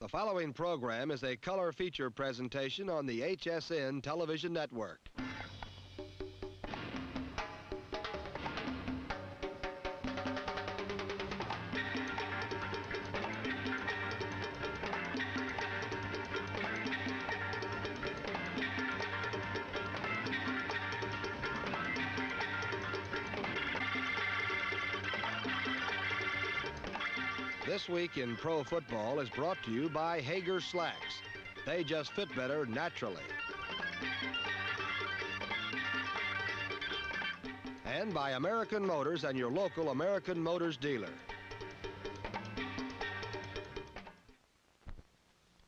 The following program is a color feature presentation on the HSN television network. This Week in Pro Football is brought to you by Hager Slacks. They just fit better naturally. And by American Motors and your local American Motors dealer.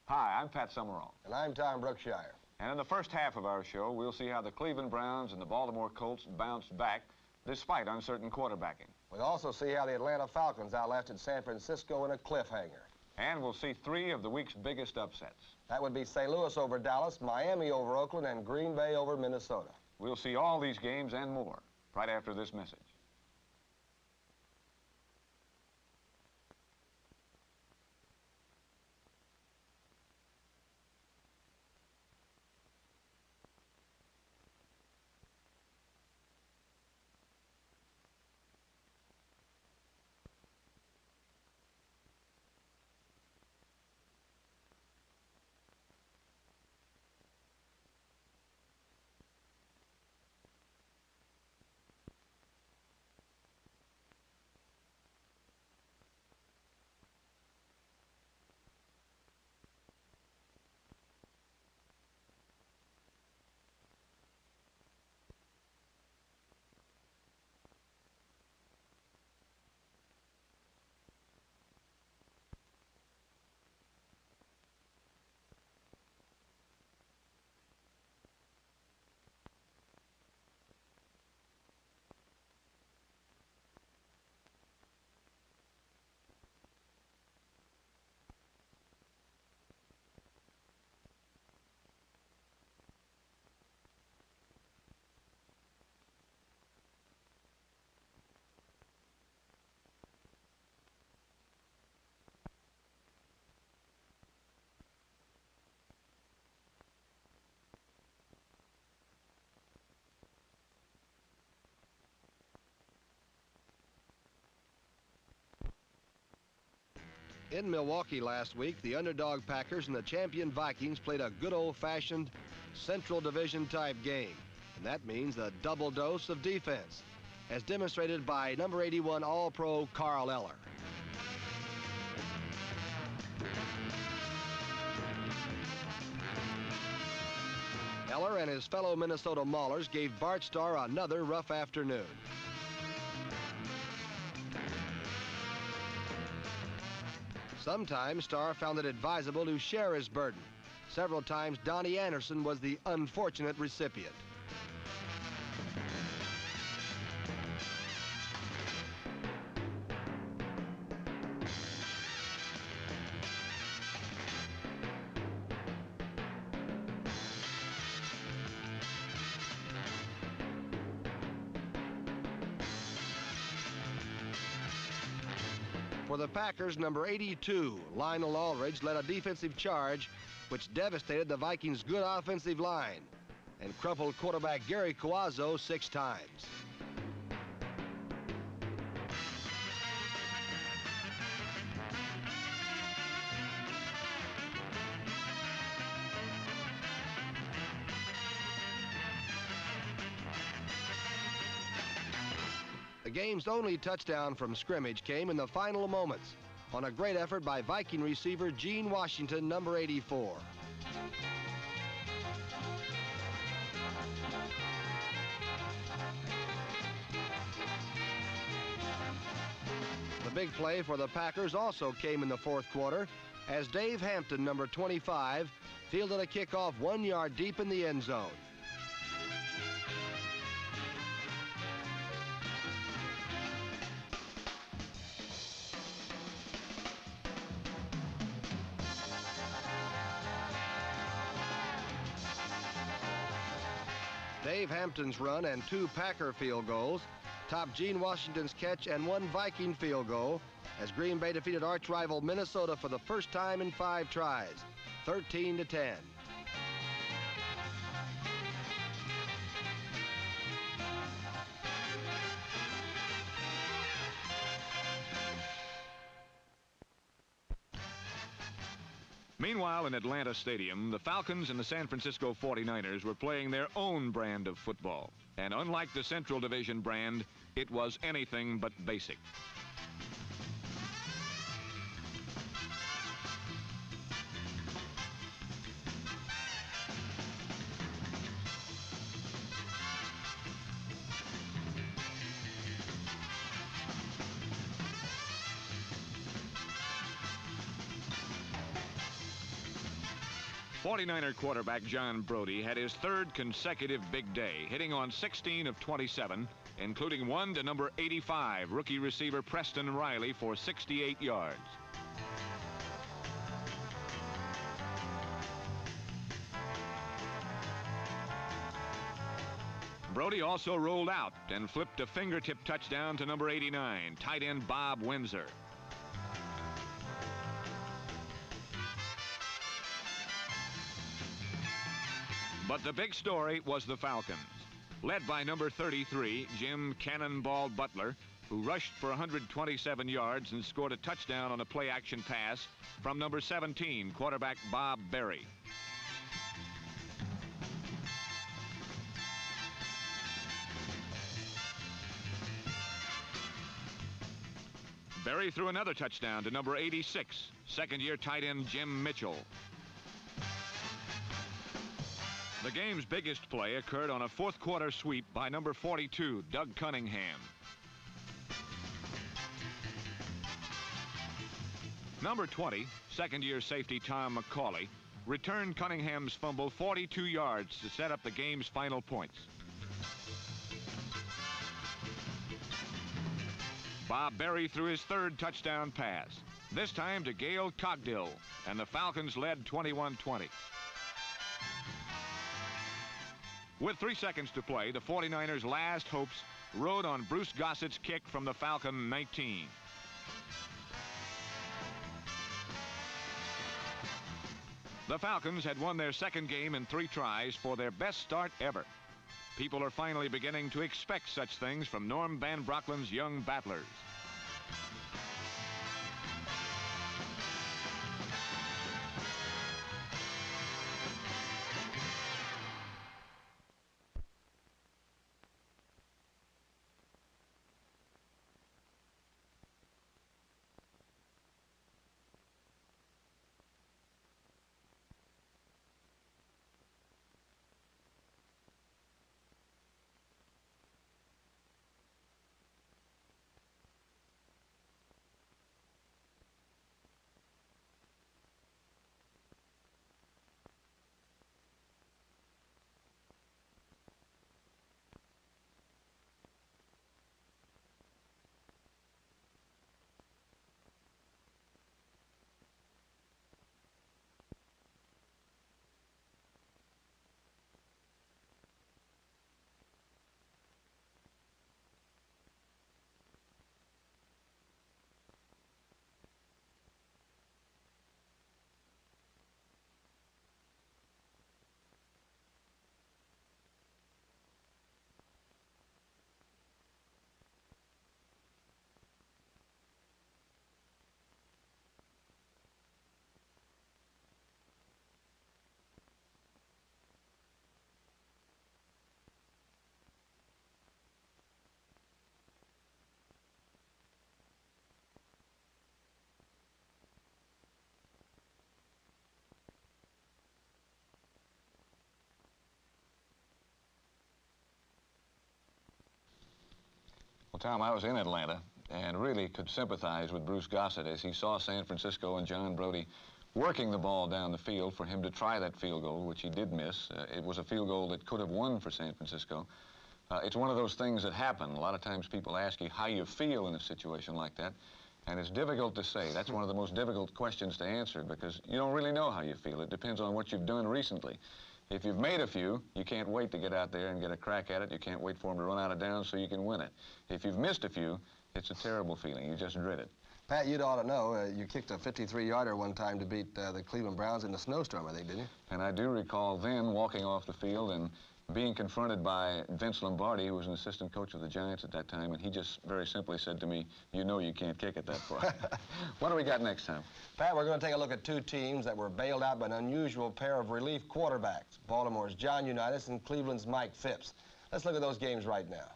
Hi, I'm Pat Summerall. And I'm Tom Brookshire. And in the first half of our show, we'll see how the Cleveland Browns and the Baltimore Colts bounced back despite uncertain quarterbacking. We'll also see how the Atlanta Falcons outlasted San Francisco in a cliffhanger. And we'll see three of the week's biggest upsets. That would be St. Louis over Dallas, Miami over Oakland, and Green Bay over Minnesota. We'll see all these games and more right after this message. In Milwaukee last week, the underdog Packers and the champion Vikings played a good old-fashioned Central Division type game. And that means a double dose of defense, as demonstrated by number 81 All-Pro Carl Eller. Eller and his fellow Minnesota Maulers gave Bart Starr another rough afternoon. Sometimes Starr found it advisable to share his burden. Several times Donnie Anderson was the unfortunate recipient. For the Packers, number 82, Lionel Aldridge, led a defensive charge which devastated the Vikings' good offensive line and crumpled quarterback Gary Cuozzo 6 times. The game's only touchdown from scrimmage came in the final moments on a great effort by Viking receiver Gene Washington, number 84. The big play for the Packers also came in the fourth quarter as Dave Hampton, number 25, fielded a kickoff 1 yard deep in the end zone. Dave Hampton's run and 2 Packer field goals topped Gene Washington's catch and 1 Viking field goal as Green Bay defeated arch rival Minnesota for the first time in 5 tries, 13-10. Meanwhile, in Atlanta Stadium, the Falcons and the San Francisco 49ers were playing their own brand of football. And unlike the Central Division brand, it was anything but basic. '49er quarterback John Brody had his 3rd consecutive big day, hitting on 16 of 27, including one to number 85, rookie receiver Preston Riley for 68 yards. Brody also rolled out and flipped a fingertip touchdown to number 89, tight end Bob Windsor. But the big story was the Falcons, led by number 33, Jim Cannonball Butler, who rushed for 127 yards and scored a touchdown on a play-action pass from number 17, quarterback Bob Berry. Berry threw another touchdown to number 86, second-year tight end Jim Mitchell. The game's biggest play occurred on a 4th quarter sweep by number 42, Doug Cunningham. Number 20, second-year safety Tom McCauley, returned Cunningham's fumble 42 yards to set up the game's final points. Bob Berry threw his 3rd touchdown pass, this time to Gail Cogdill, and the Falcons led 21-20. With 3 seconds to play, the 49ers' last hopes rode on Bruce Gossett's kick from the Falcon 19. The Falcons had won their 2nd game in 3 tries for their best start ever. People are finally beginning to expect such things from Norm Van Brocklin's young battlers. Well, Tom, I was in Atlanta and really could sympathize with Bruce Gossett as he saw San Francisco and John Brody working the ball down the field for him to try that field goal, which he did miss. It was a field goal that could have won for San Francisco. It's one of those things that happen. A lot of times people ask you how you feel in a situation like that, and it's difficult to say. That's one of the most difficult questions to answer because you don't really know how you feel. It depends on what you've done recently. If you've made a few, you can't wait to get out there and get a crack at it. You can't wait for them to run out of downs so you can win it. If you've missed a few, it's a terrible feeling. You just dread it. Pat, you'd ought to know, you kicked a 53-yarder one time to beat the Cleveland Browns in the snowstorm, I think, didn't you? And I do recall then walking off the field and being confronted by Vince Lombardi, who was an assistant coach of the Giants at that time, and he just very simply said to me, "You know you can't kick it that far." What do we got next time? Pat, we're going to take a look at two teams that were bailed out by an unusual pair of relief quarterbacks, Baltimore's John Unitas and Cleveland's Mike Phipps. Let's look at those games right now.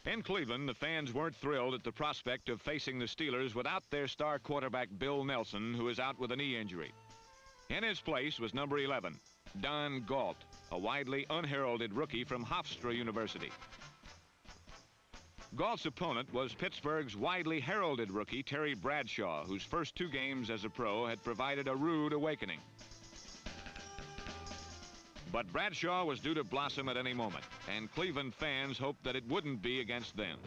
In Cleveland, the fans weren't thrilled at the prospect of facing the Steelers without their star quarterback Bill Nelson, who is out with a knee injury. In his place was number 11, Don Galt, a widely unheralded rookie from Hofstra University. Galt's opponent was Pittsburgh's widely heralded rookie Terry Bradshaw, whose first 2 games as a pro had provided a rude awakening. But Bradshaw was due to blossom at any moment, and Cleveland fans hoped that it wouldn't be against them.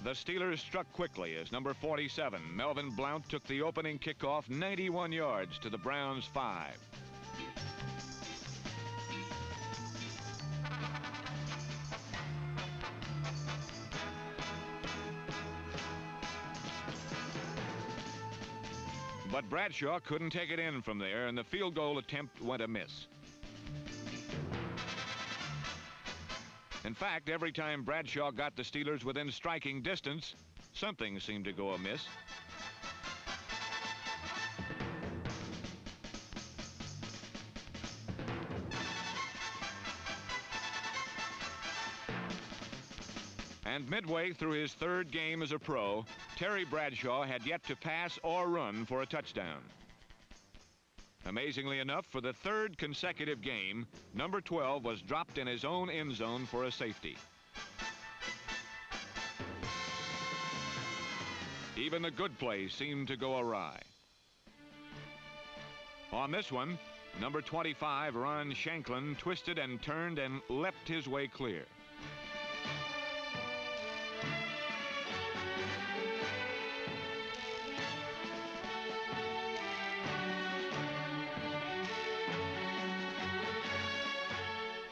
The Steelers struck quickly as number 47, Melvin Blount, took the opening kickoff 91 yards to the Browns' 5. But Bradshaw couldn't take it in from there, and the field goal attempt went amiss. In fact, every time Bradshaw got the Steelers within striking distance, something seemed to go amiss. And midway through his 3rd game as a pro, Terry Bradshaw had yet to pass or run for a touchdown. Amazingly enough, for the 3rd consecutive game, number 12 was dropped in his own end zone for a safety. Even the good plays seemed to go awry. On this one, number 25, Ron Shanklin, twisted and turned and leapt his way clear.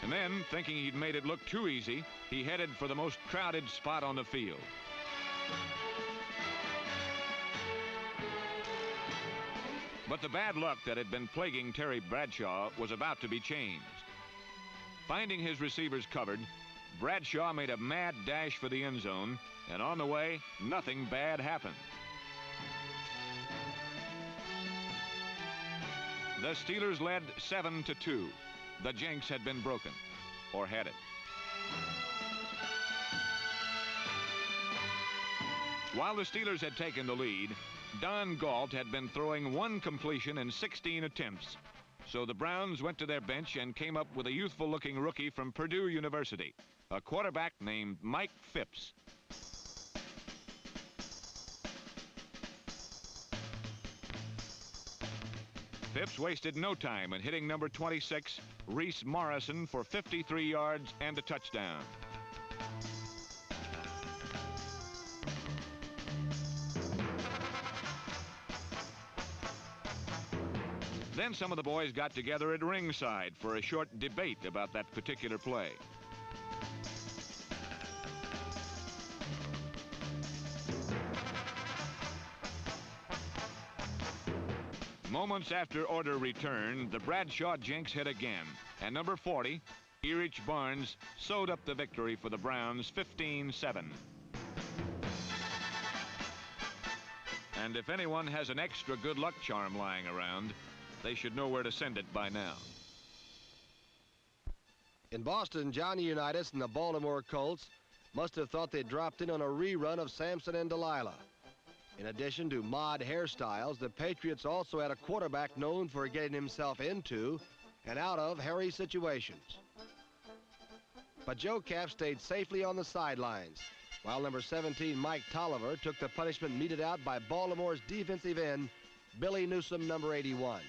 And then, thinking he'd made it look too easy, he headed for the most crowded spot on the field. But the bad luck that had been plaguing Terry Bradshaw was about to be changed. Finding his receivers covered, Bradshaw made a mad dash for the end zone, and on the way, nothing bad happened. The Steelers led 7-2. The jinx had been broken, or had it? While the Steelers had taken the lead, Don Galt had been throwing 1 completion in 16 attempts. So the Browns went to their bench and came up with a youthful-looking rookie from Purdue University, a quarterback named Mike Phipps. Phipps wasted no time in hitting number 26, Reese Morrison, for 53 yards and a touchdown. Then some of the boys got together at ringside for a short debate about that particular play. Moments after order returned, the Bradshaw jinx hit again, and number 40, Erich Barnes, sewed up the victory for the Browns 15-7. And if anyone has an extra good luck charm lying around, they should know where to send it by now. In Boston, Johnny Unitas and the Baltimore Colts must have thought they dropped in on a rerun of Samson and Delilah. In addition to mod hairstyles, the Patriots also had a quarterback known for getting himself into and out of hairy situations. But Joe Cap stayed safely on the sidelines, while number 17, Mike Tolliver, took the punishment meted out by Baltimore's defensive end, Billy Newsome, number 81.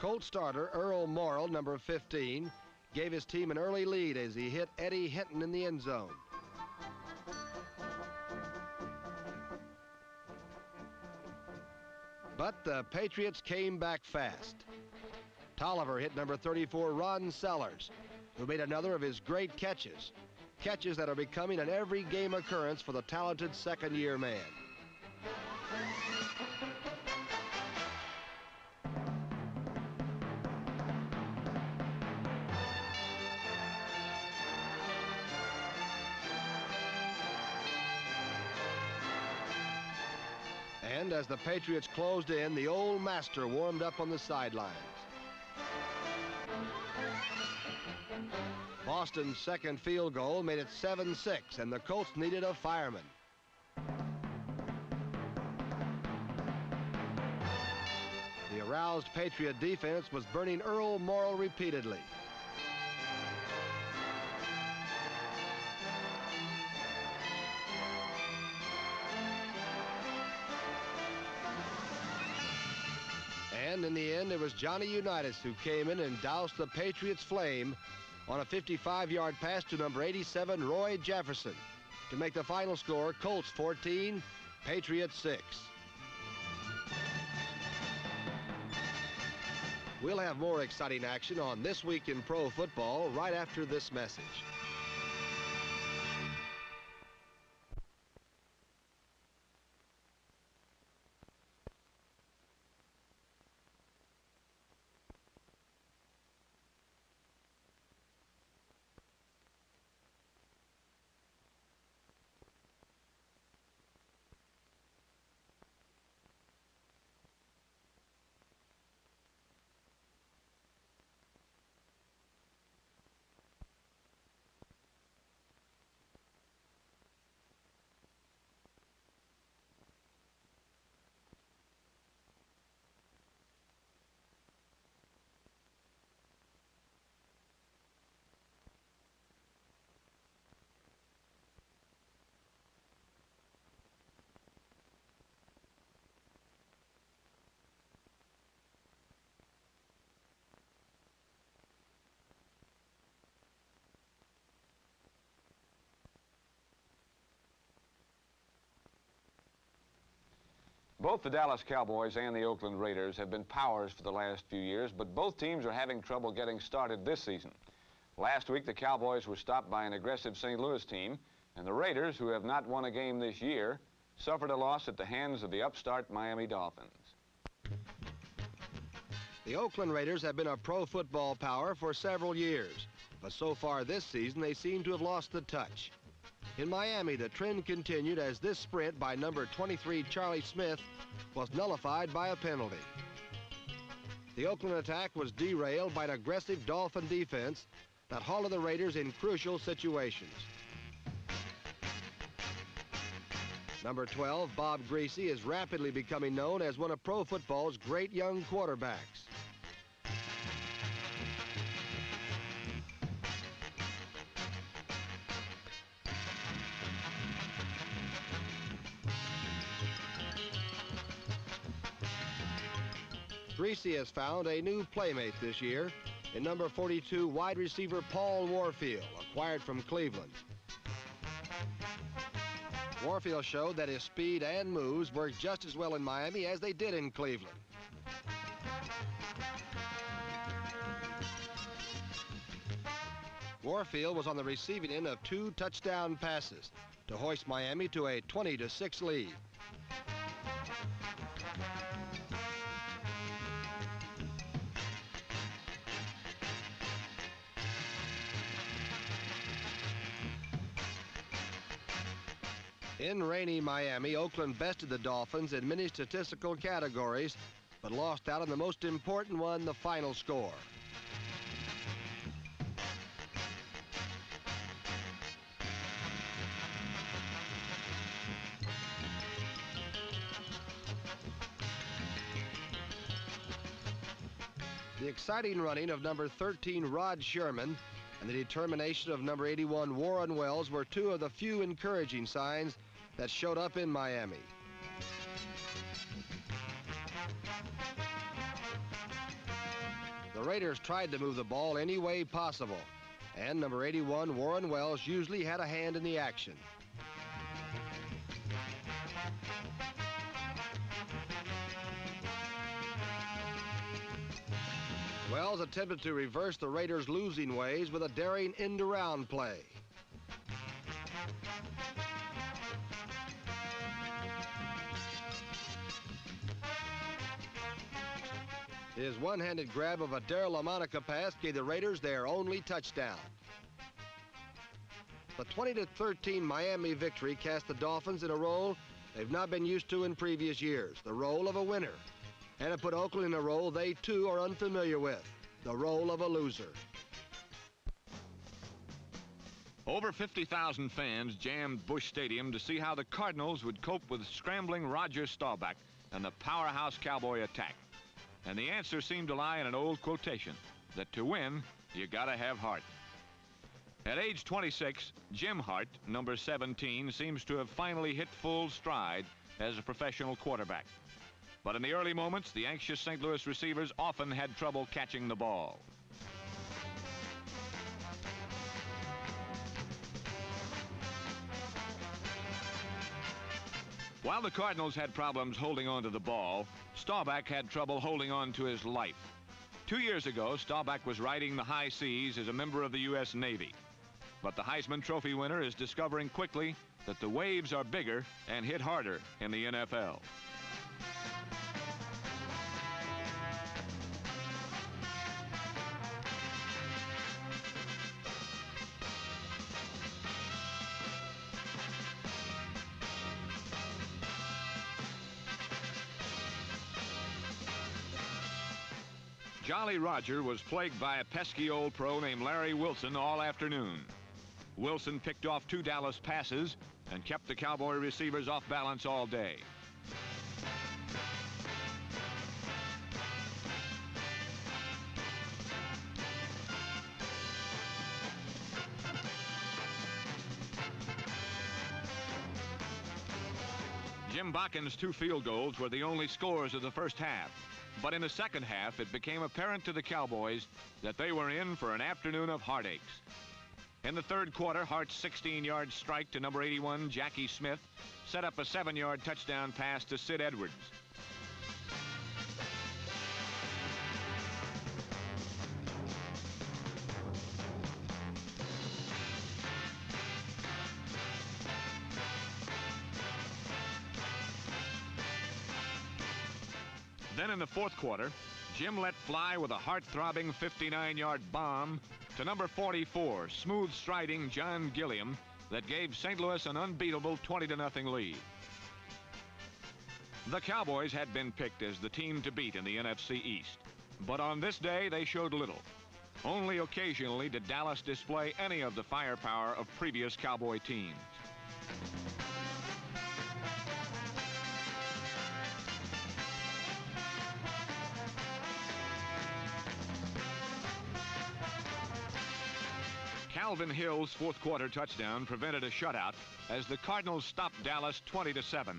Colt starter Earl Morrill, number 15, gave his team an early lead as he hit Eddie Hinton in the end zone. But the Patriots came back fast. Tolliver hit number 34, Ron Sellers, who made another of his great catches. Catches that are becoming an every game occurrence for the talented second-year man. And as the Patriots closed in, the old master warmed up on the sidelines. Boston's second field goal made it 7-6, and the Colts needed a fireman. The aroused Patriot defense was burning Earl Morrall repeatedly. And in the end, it was Johnny Unitas who came in and doused the Patriots' flame on a 55-yard pass to number 87, Roy Jefferson, to make the final score Colts 14, Patriots 6. We'll have more exciting action on This Week in Pro Football right after this message. Both the Dallas Cowboys and the Oakland Raiders have been powers for the last few years, but both teams are having trouble getting started this season. Last week, the Cowboys were stopped by an aggressive St. Louis team, and the Raiders, who have not won a game this year, suffered a loss at the hands of the upstart Miami Dolphins. The Oakland Raiders have been a pro football power for several years, but so far this season they seem to have lost the touch. In Miami, the trend continued as this sprint by number 23 Charlie Smith was nullified by a penalty. The Oakland attack was derailed by an aggressive Dolphin defense that halted the Raiders in crucial situations. Number 12, Bob Greasy, is rapidly becoming known as one of pro football's great young quarterbacks. Greasy has found a new playmate this year in number 42 wide receiver Paul Warfield, acquired from Cleveland. Warfield showed that his speed and moves worked just as well in Miami as they did in Cleveland. Warfield was on the receiving end of 2 touchdown passes to hoist Miami to a 20-6 lead. In rainy Miami, Oakland bested the Dolphins in many statistical categories, but lost out on the most important one, the final score. The exciting running of number 13 Rod Sherman and the determination of number 81 Warren Wells were two of the few encouraging signs that showed up in Miami. The Raiders tried to move the ball any way possible, and number 81, Warren Wells, usually had a hand in the action. Wells attempted to reverse the Raiders' losing ways with a daring end-around play. His one-handed grab of a Darryl LaMonica pass gave the Raiders their only touchdown. The 20-13 Miami victory cast the Dolphins in a role they've not been used to in previous years, the role of a winner. And it put Oakland in a role they too are unfamiliar with, the role of a loser. Over 50,000 fans jammed Busch Stadium to see how the Cardinals would cope with scrambling Roger Staubach and the powerhouse Cowboy attack. And the answer seemed to lie in an old quotation, that to win, you gotta have heart. At age 26, Jim Hart, number 17, seems to have finally hit full stride as a professional quarterback. But in the early moments, the anxious St. Louis receivers often had trouble catching the ball. While the Cardinals had problems holding on to the ball, Staubach had trouble holding on to his life. 2 years ago, Staubach was riding the high seas as a member of the U.S. Navy. But the Heisman Trophy winner is discovering quickly that the waves are bigger and hit harder in the NFL. Jolly Roger was plagued by a pesky old pro named Larry Wilson all afternoon. Wilson picked off 2 Dallas passes and kept the Cowboy receivers off balance all day. Jim Bakken's 2 field goals were the only scores of the first half. But in the second half, it became apparent to the Cowboys that they were in for an afternoon of heartaches. In the third quarter, Hart's 16-yard strike to number 81, Jackie Smith, set up a 7-yard touchdown pass to Sid Edwards. Then in the fourth quarter, Jim let fly with a heart-throbbing 59-yard bomb to number 44, smooth-striding John Gilliam, that gave St. Louis an unbeatable 20-0 lead. The Cowboys had been picked as the team to beat in the NFC East. But on this day, they showed little. Only occasionally did Dallas display any of the firepower of previous Cowboy teams. Calvin Hill's fourth quarter touchdown prevented a shutout as the Cardinals stopped Dallas 20-7.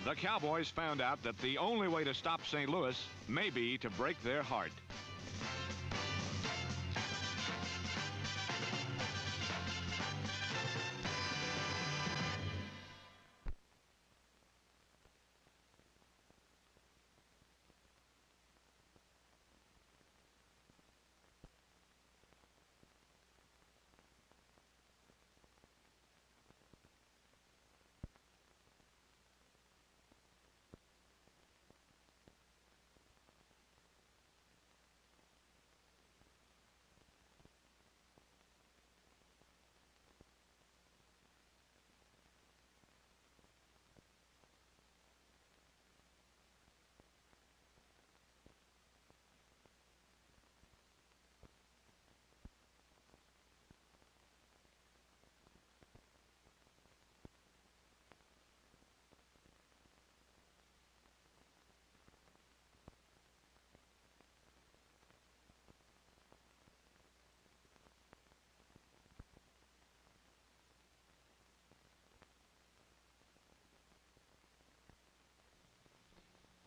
The Cowboys found out that the only way to stop St. Louis may be to break their heart.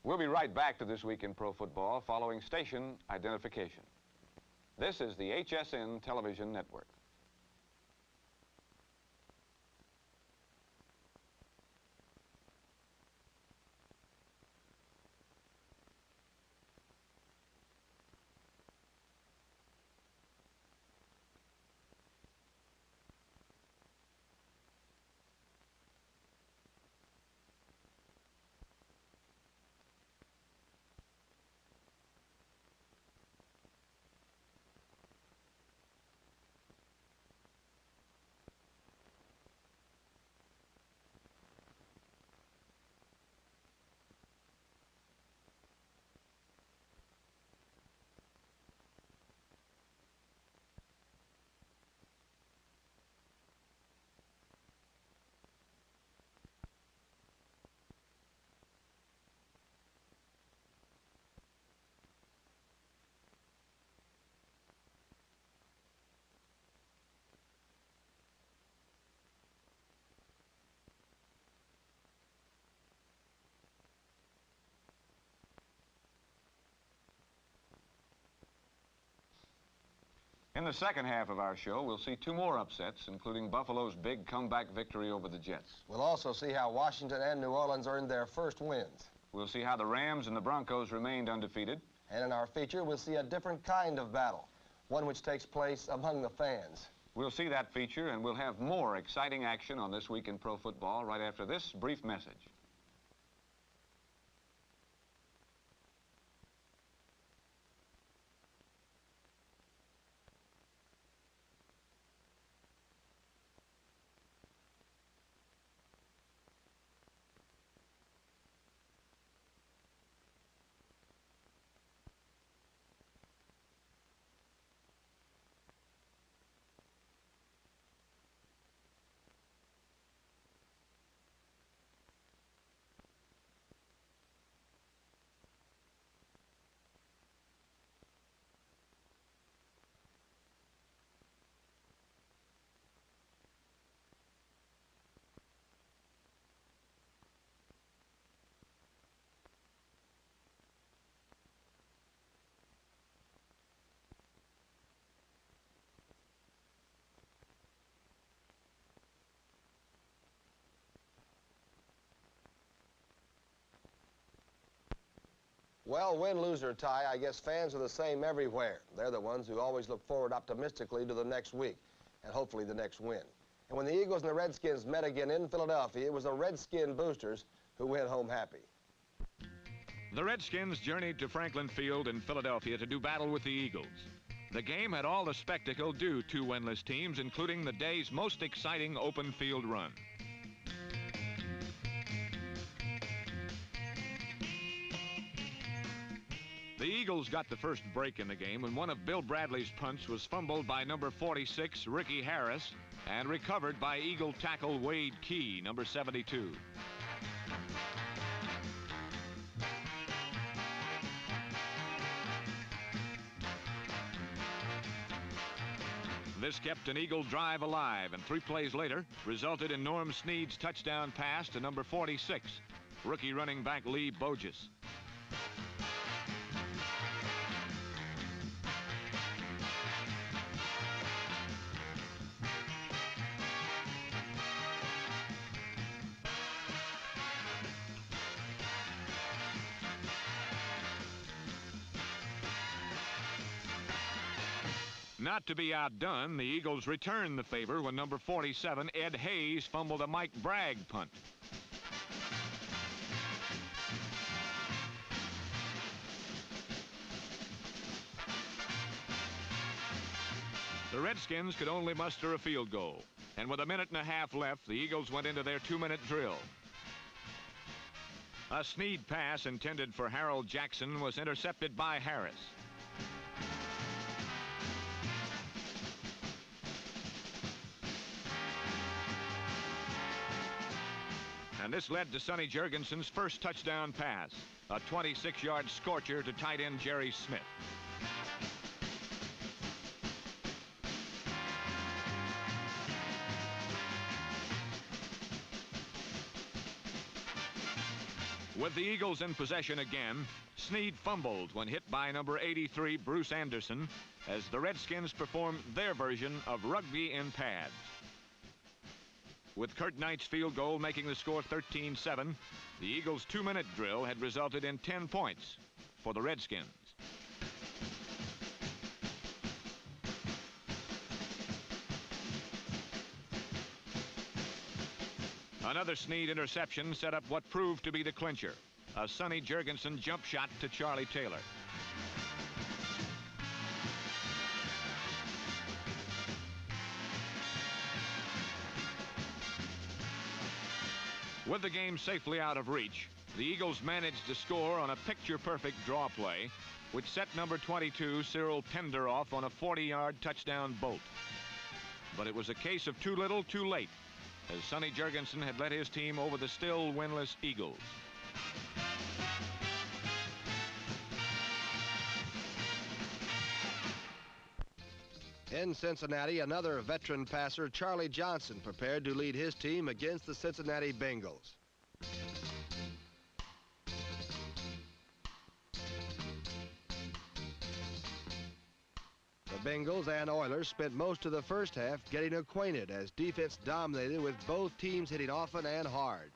We'll be right back to This Week in Pro Football following station identification. This is the HSN Television Network. In the second half of our show, we'll see two more upsets, including Buffalo's big comeback victory over the Jets. We'll also see how Washington and New Orleans earned their first wins. We'll see how the Rams and the Broncos remained undefeated. And in our feature, we'll see a different kind of battle, one which takes place among the fans. We'll see that feature, and we'll have more exciting action on This Week in Pro Football right after this brief message. Well, win, lose, or tie, I guess fans are the same everywhere. They're the ones who always look forward optimistically to the next week and hopefully the next win. And when the Eagles and the Redskins met again in Philadelphia, it was the Redskin boosters who went home happy. The Redskins journeyed to Franklin Field in Philadelphia to do battle with the Eagles. The game had all the spectacle due to winless teams, including the day's most exciting open field run. The Eagles got the first break in the game when one of Bill Bradley's punts was fumbled by number 46, Ricky Harris, and recovered by Eagle tackle Wade Key, number 72. This kept an Eagle drive alive, and 3 plays later resulted in Norm Snead's touchdown pass to number 46, rookie running back Lee Bogus. Not to be outdone, the Eagles returned the favor when number 47, Ed Hayes, fumbled a Mike Bragg punt. The Redskins could only muster a field goal, and with a minute and a half left, the Eagles went into their 2-minute drill. A Snead pass intended for Harold Jackson was intercepted by Harris. And this led to Sonny Jurgensen's first touchdown pass, a 26-yard scorcher to tight end Jerry Smith. With the Eagles in possession again, Snead fumbled when hit by number 83, Bruce Anderson, as the Redskins performed their version of rugby in pads. With Kurt Knight's field goal making the score 13-7, the Eagles' 2-minute drill had resulted in 10 points for the Redskins. Another Snead interception set up what proved to be the clincher, a Sonny Jurgensen jump shot to Charlie Taylor. With the game safely out of reach, the Eagles managed to score on a picture-perfect draw play, which set number 22, Cyril Pender, off on a 40-yard touchdown bolt. But it was a case of too little, too late, as Sonny Jurgensen had led his team over the still winless Eagles. In Cincinnati, another veteran passer, Charlie Johnson, prepared to lead his team against the Cincinnati Bengals. The Bengals and Oilers spent most of the first half getting acquainted as defense dominated, with both teams hitting often and hard.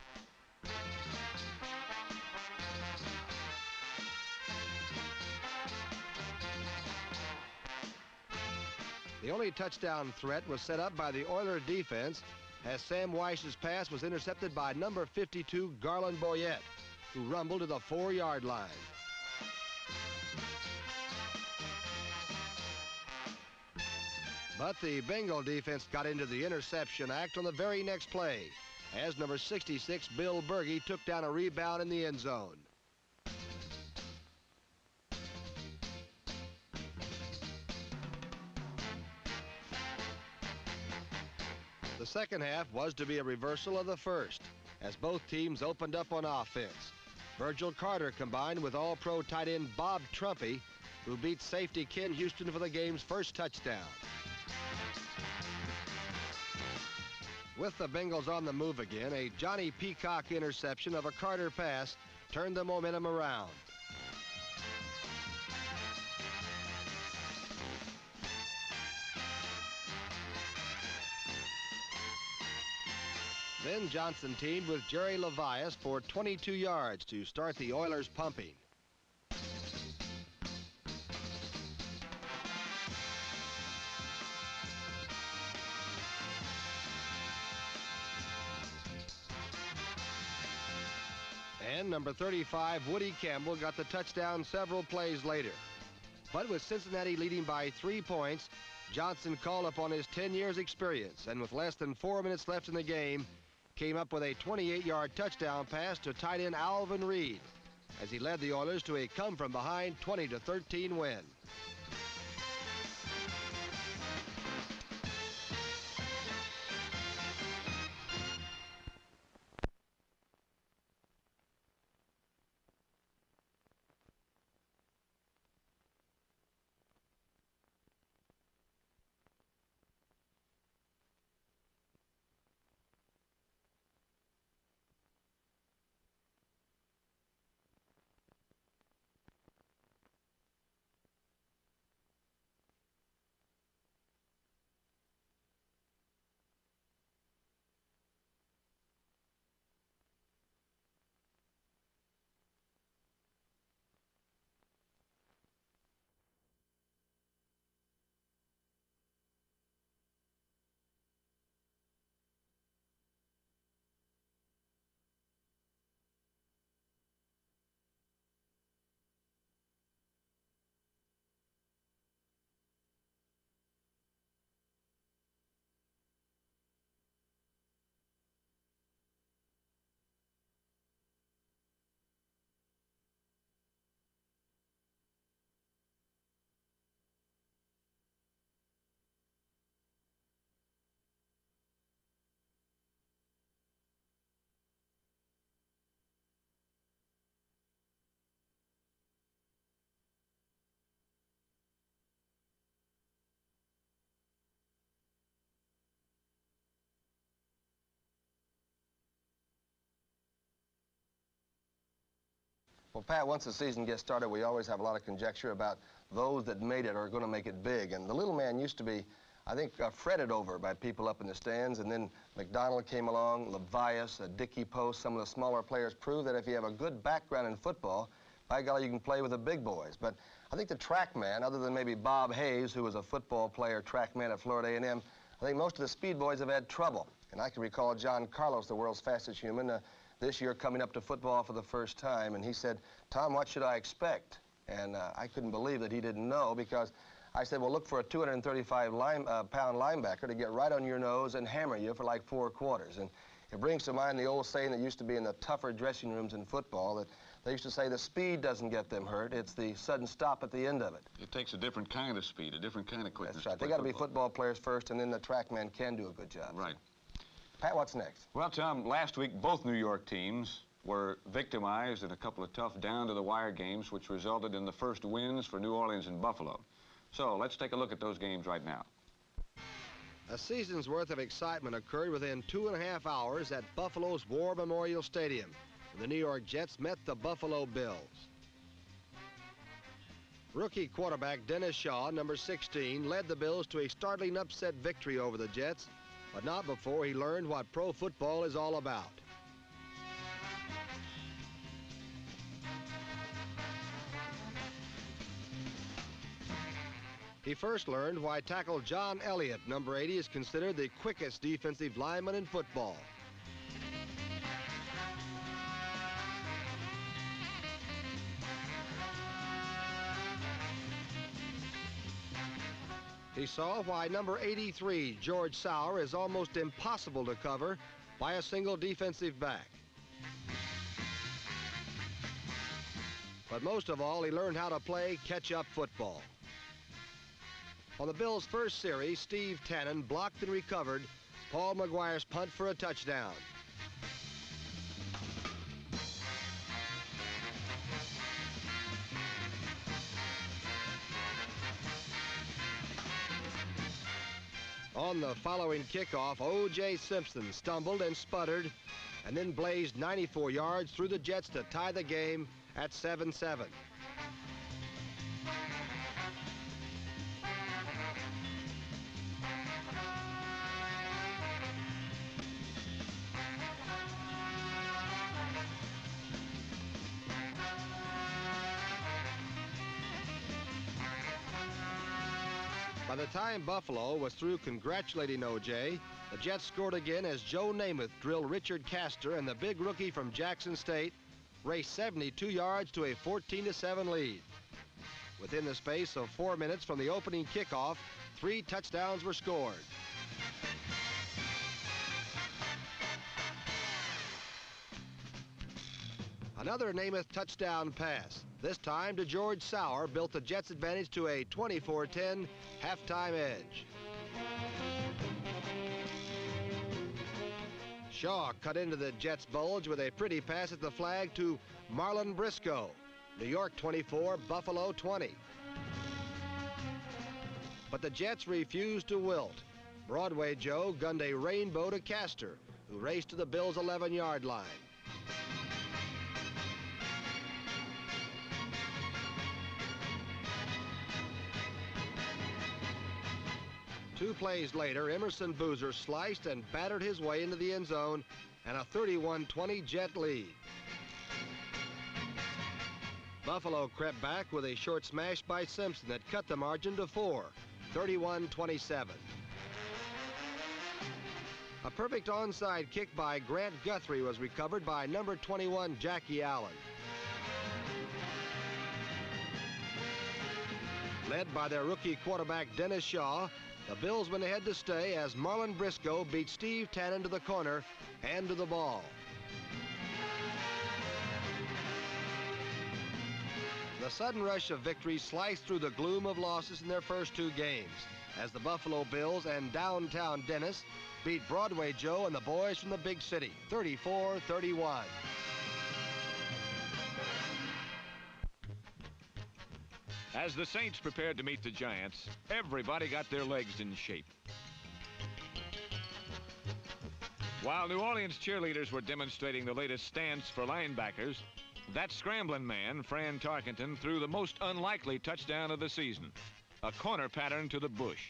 The only touchdown threat was set up by the Oiler defense, as Sam Weiss's pass was intercepted by number 52, Garland Boyette, who rumbled to the 4-yard line. But the Bengal defense got into the interception act on the very next play, as number 66, Bill Berge, took down a rebound in the end zone. The second half was to be a reversal of the first, as both teams opened up on offense. Virgil Carter combined with All-Pro tight end Bob Trumpy, who beat safety Ken Houston for the game's first touchdown. With the Bengals on the move again, a Johnny Peacock interception of a Carter pass turned the momentum around. Then Johnson teamed with Jerry Levias for 22 yards to start the Oilers pumping. And number 35, Woody Campbell, got the touchdown several plays later. But with Cincinnati leading by 3 points, Johnson called upon his 10 years experience, and with less than 4 minutes left in the game, came up with a 28-yard touchdown pass to tight end Alvin Reed, as he led the Oilers to a come-from-behind 20-13 win. Well, Pat, once the season gets started, we always have a lot of conjecture about those that made it or are going to make it big. And the little man used to be, I think, fretted over by people up in the stands. And then McDonald came along, Levias, Dickey Post, some of the smaller players proved that if you have a good background in football, by golly, you can play with the big boys. But I think the track man, other than maybe Bob Hayes, who was a football player, track man at Florida A&M, I think most of the speed boys have had trouble. And I can recall John Carlos, the world's fastest human, this year coming up to football for the first time. And he said, "Tom, what should I expect?" And I couldn't believe that he didn't know, because I said, well, look for a 235-pound linebacker to get right on your nose and hammer you for like 4 quarters. And it brings to mind the old saying that used to be in the tougher dressing rooms in football, that they used to say the speed doesn't get them hurt, it's the sudden stop at the end of it. It takes a different kind of speed, a different kind of quickness. That's right. They got to be football players first, and then the track man can do a good job. Right. Pat, what's next? Well, Tom, last week both New York teams were victimized in a couple of tough down-to-the-wire games, which resulted in the first wins for New Orleans and Buffalo. So let's take a look at those games right now. A season's worth of excitement occurred within 2.5 hours at Buffalo's War Memorial Stadium. The New York Jets met the Buffalo Bills. Rookie quarterback Dennis Shaw, number 16, led the Bills to a startling upset victory over the Jets, but not before he learned what pro football is all about. He first learned why tackle John Elliott, number 80, is considered the quickest defensive lineman in football. He saw why number 83, George Sauer, is almost impossible to cover by a single defensive back. But most of all, he learned how to play catch-up football. On the Bills' first series, Steve Tannen blocked and recovered Paul McGuire's punt for a touchdown. On the following kickoff, O.J. Simpson stumbled and sputtered and then blazed 94 yards through the Jets to tie the game at 7-7. By the time Buffalo was through congratulating O.J., the Jets scored again as Joe Namath drilled Richard Castor, and the big rookie from Jackson State raced 72 yards to a 14-7 lead. Within the space of 4 minutes from the opening kickoff, 3 touchdowns were scored. Another Namath touchdown pass, this time to George Sauer, built the Jets' advantage to a 24-10 halftime edge. Shaw cut into the Jets' bulge with a pretty pass at the flag to Marlon Briscoe. New York 24, Buffalo 20. But the Jets refused to wilt. Broadway Joe gunned a rainbow to Castor, who raced to the Bills' 11-yard line. Two plays later, Emerson Boozer sliced and battered his way into the end zone, and a 31-20 Jet lead. Buffalo crept back with a short smash by Simpson that cut the margin to 4, 31-27. A perfect onside kick by Grant Guthrie was recovered by number 21, Jackie Allen. Led by their rookie quarterback, Dennis Shaw, the Bills went ahead to stay as Marlon Briscoe beat Steve Tannen to the corner and to the ball. The sudden rush of victory sliced through the gloom of losses in their first 2 games as the Buffalo Bills and downtown Dennis beat Broadway Joe and the boys from the big city, 34-31. As the Saints prepared to meet the Giants, everybody got their legs in shape. While New Orleans cheerleaders were demonstrating the latest stance for linebackers, That scrambling man, Fran Tarkenton, threw the most unlikely touchdown of the season, a corner pattern to the bush.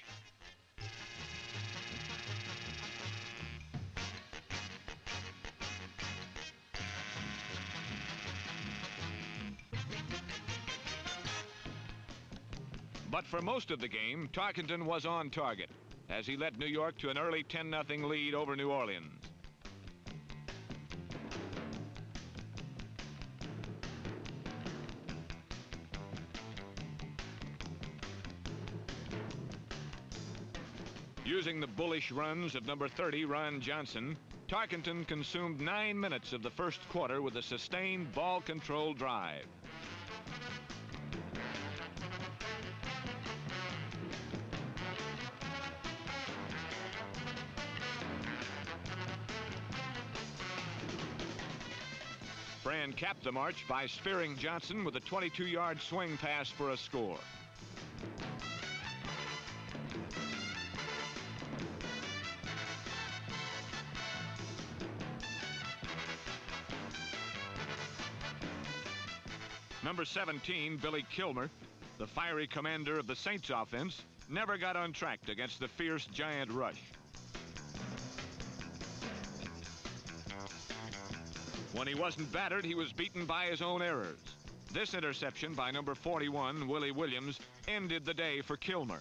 But for most of the game, Tarkenton was on target as he led New York to an early 10-0 lead over New Orleans. Using the bullish runs of number 30, Ron Johnson, Tarkenton consumed 9 minutes of the first quarter with a sustained ball-control drive. Fran capped the march by spearing Johnson with a 22-yard swing pass for a score. Number 17, Billy Kilmer, the fiery commander of the Saints offense, never got untracked against the fierce Giant rush. When he wasn't battered, he was beaten by his own errors. This interception by number 41, Willie Williams, ended the day for Kilmer.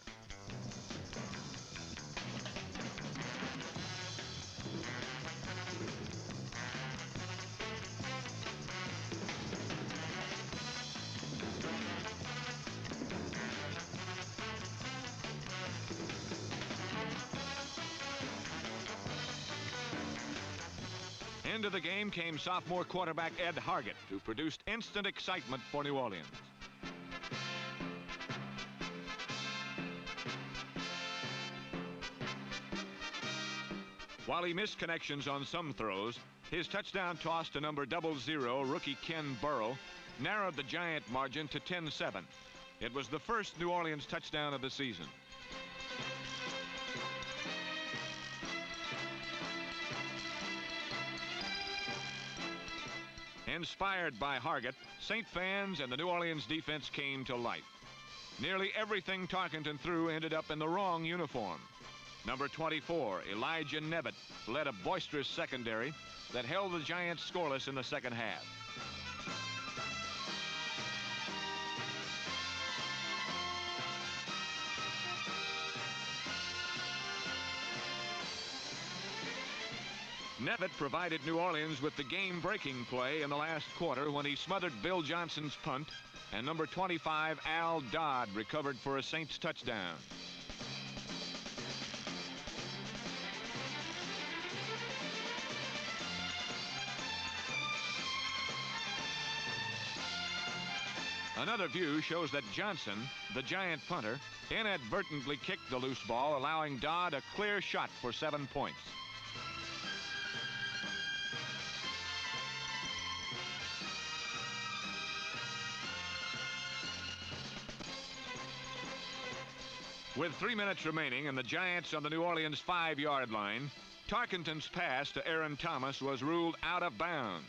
Into the game came sophomore quarterback Ed Hargett, who produced instant excitement for New Orleans. While he missed connections on some throws, his touchdown toss to number 00, rookie Ken Burrow, narrowed the Giant margin to 10-7. It was the first New Orleans touchdown of the season. Inspired by Hargett, Saint fans and the New Orleans defense came to life. Nearly everything Tarkenton threw ended up in the wrong uniform. Number 24, Elijah Nevitt, led a boisterous secondary that held the Giants scoreless in the second half. Nevitt provided New Orleans with the game-breaking play in the last quarter when he smothered Bill Johnson's punt, and number 25, Al Dodd, recovered for a Saints touchdown. Another view shows that Johnson, the Giant punter, inadvertently kicked the loose ball, allowing Dodd a clear shot for 7 points. With 3 minutes remaining and the Giants on the New Orleans 5-yard line, Tarkenton's pass to Aaron Thomas was ruled out of bounds.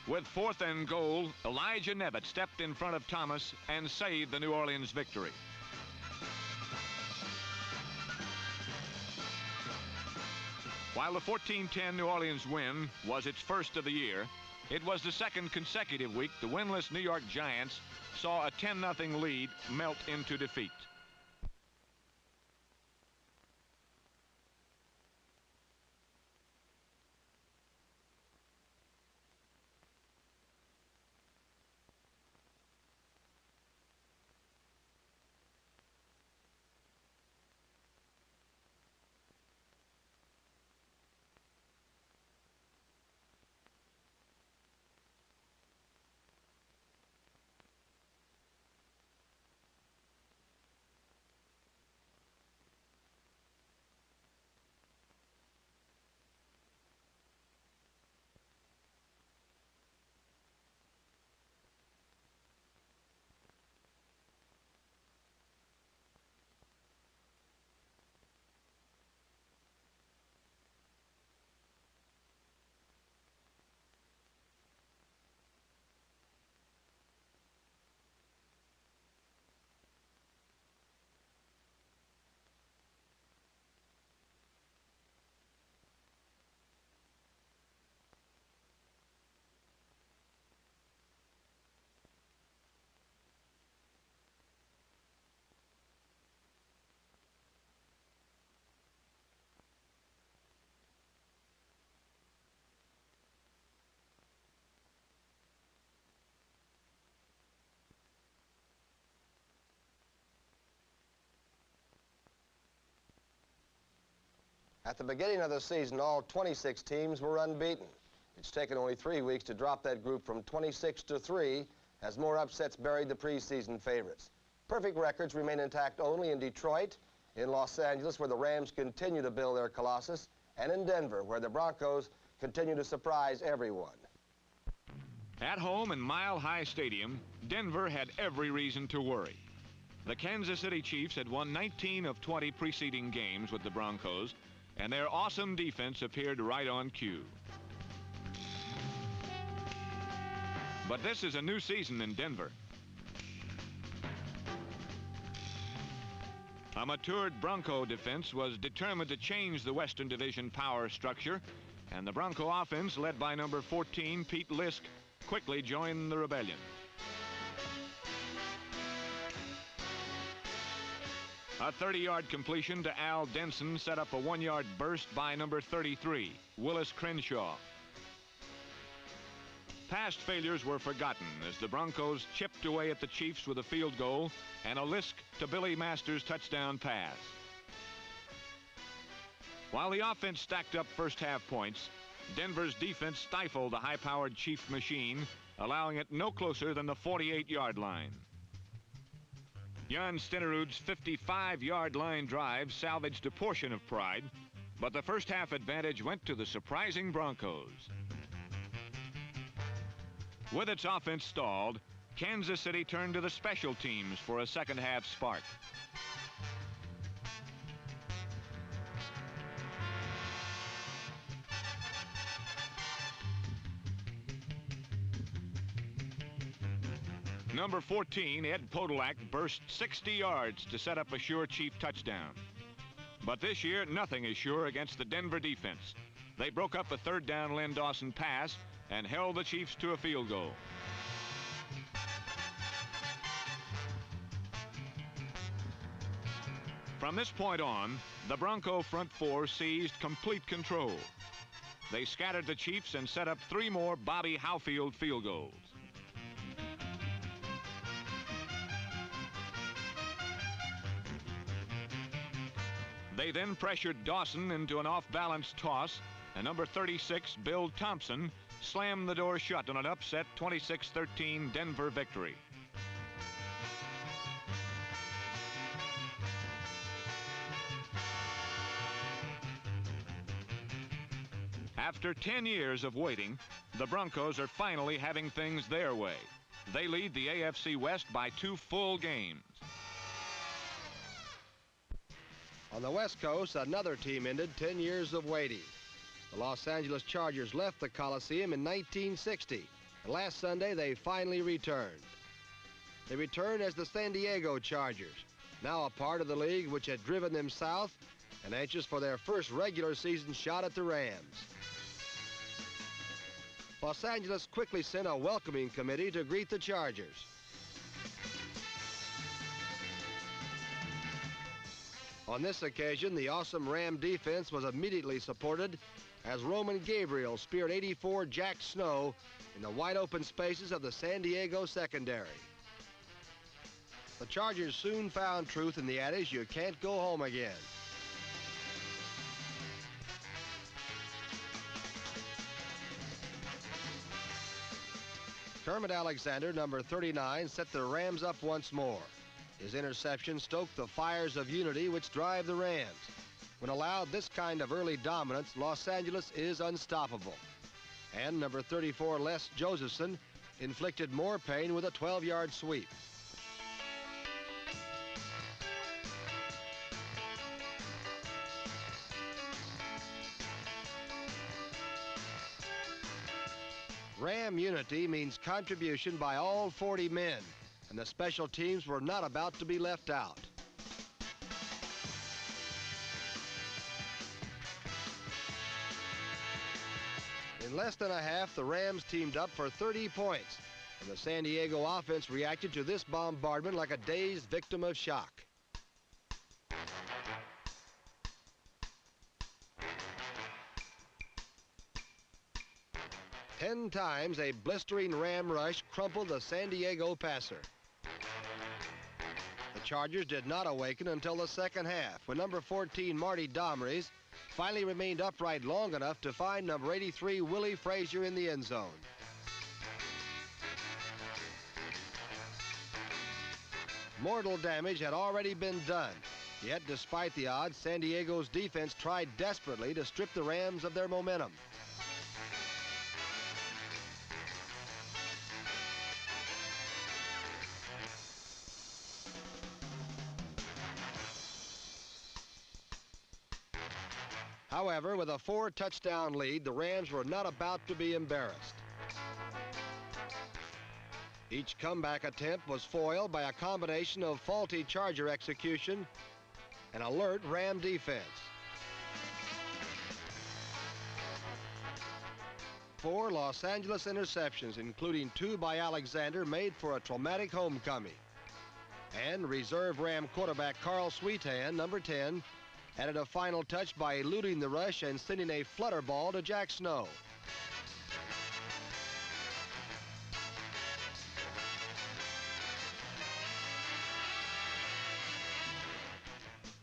With 4th and goal, Elijah Nevitt stepped in front of Thomas and saved the New Orleans victory. While the 14-10 New Orleans win was its first of the year, it was the second consecutive week the winless New York Giants saw a 10-0 lead melt into defeat. At the beginning of the season, all 26 teams were unbeaten. It's taken only 3 weeks to drop that group from 26 to 3 as more upsets buried the preseason favorites. Perfect records remain intact only in Detroit, in Los Angeles, where the Rams continue to build their colossus, and in Denver, where the Broncos continue to surprise everyone. At home in Mile High Stadium, Denver had every reason to worry. The Kansas City Chiefs had won 19 of 20 preceding games with the Broncos, and their awesome defense appeared right on cue. But this is a new season in Denver. A matured Bronco defense was determined to change the Western Division power structure, and the Bronco offense, led by number 14, Pete Lisk, quickly joined the rebellion. A 30-yard completion to Al Denson set up a 1-yard burst by number 33, Willis Crenshaw. Past failures were forgotten as the Broncos chipped away at the Chiefs with a field goal and a Lisk to Billy Masters touchdown pass. While the offense stacked up first-half points, Denver's defense stifled the high-powered Chief machine, allowing it no closer than the 48-yard line. Jan Stenerud's 55-yard line drive salvaged a portion of pride, but the first-half advantage went to the surprising Broncos. With its offense stalled, Kansas City turned to the special teams for a second-half spark. Number 14, Ed Podolak, burst 60 yards to set up a sure Chief touchdown. But this year, nothing is sure against the Denver defense. They broke up a third-down Len Dawson pass and held the Chiefs to a field goal. From this point on, the Bronco front four seized complete control. They scattered the Chiefs and set up 3 more Bobby Howfield field goals. They then pressured Dawson into an off-balance toss, and number 36, Bill Thompson, slammed the door shut on an upset 26-13 Denver victory. After 10 years of waiting, the Broncos are finally having things their way. They lead the AFC West by 2 full games. On the West Coast, another team ended 10 years of waiting. The Los Angeles Chargers left the Coliseum in 1960, and last Sunday they finally returned. They returned as the San Diego Chargers, now a part of the league which had driven them south and anxious for their first regular season shot at the Rams. Los Angeles quickly sent a welcoming committee to greet the Chargers. On this occasion, the awesome Ram defense was immediately supported as Roman Gabriel speared 84 Jack Snow in the wide-open spaces of the San Diego secondary. The Chargers soon found truth in the adage, "You can't go home again." Kermit Alexander, number 39, set the Rams up once more. His interception stoked the fires of unity which drive the Rams. When allowed this kind of early dominance, Los Angeles is unstoppable. And number 34, Les Josephson, inflicted more pain with a 12-yard sweep. Ram unity means contribution by all 40 men, and the special teams were not about to be left out. In less than a half, the Rams teamed up for 30 points, and the San Diego offense reacted to this bombardment like a dazed victim of shock. Ten times a blistering Ram rush crumpled the San Diego passer. The Chargers did not awaken until the second half, when number 14, Marty Domrys, finally remained upright long enough to find number 83, Willie Frazier, in the end zone. Mortal damage had already been done. Yet, despite the odds, San Diego's defense tried desperately to strip the Rams of their momentum. However, with a 4-touchdown lead, the Rams were not about to be embarrassed. Each comeback attempt was foiled by a combination of faulty Charger execution and alert Ram defense. 4 Los Angeles interceptions, including 2 by Alexander, made for a traumatic homecoming. And reserve Ram quarterback Carl Sweetan, number 10, added a final touch by eluding the rush and sending a flutter ball to Jack Snow.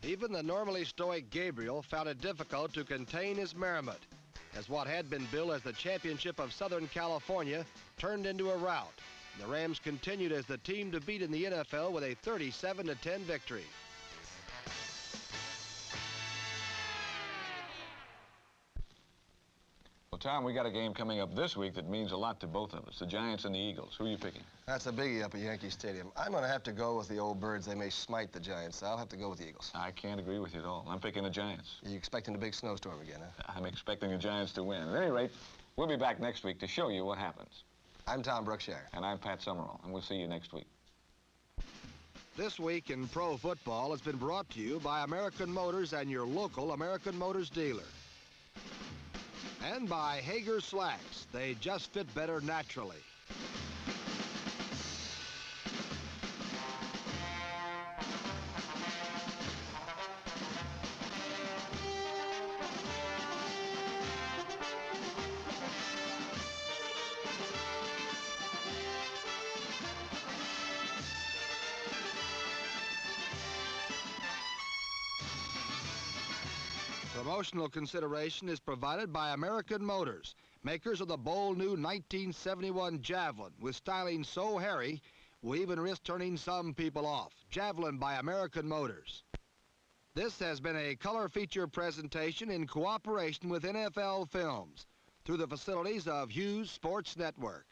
Even the normally stoic Gabriel found it difficult to contain his merriment, as what had been billed as the championship of Southern California turned into a rout. The Rams continued as the team to beat in the NFL with a 37-10 victory. Well, Tom, we got a game coming up this week that means a lot to both of us, the Giants and the Eagles. Who are you picking? That's a biggie up at Yankee Stadium. I'm going to have to go with the old birds. They may smite the Giants. I'll have to go with the Eagles. I can't agree with you at all. I'm picking the Giants. Are you expecting a big snowstorm again, huh? I'm expecting the Giants to win. At any rate, we'll be back next week to show you what happens. I'm Tom Brookshire. And I'm Pat Summerall, and we'll see you next week. This week in pro football has been brought to you by American Motors and your local American Motors dealer. And by Hager Slacks. They just fit better naturally. Promotional consideration is provided by American Motors, makers of the bold new 1971 Javelin, with styling so hairy, we even risk turning some people off. Javelin by American Motors. This has been a color feature presentation in cooperation with NFL Films through the facilities of Hughes Sports Network.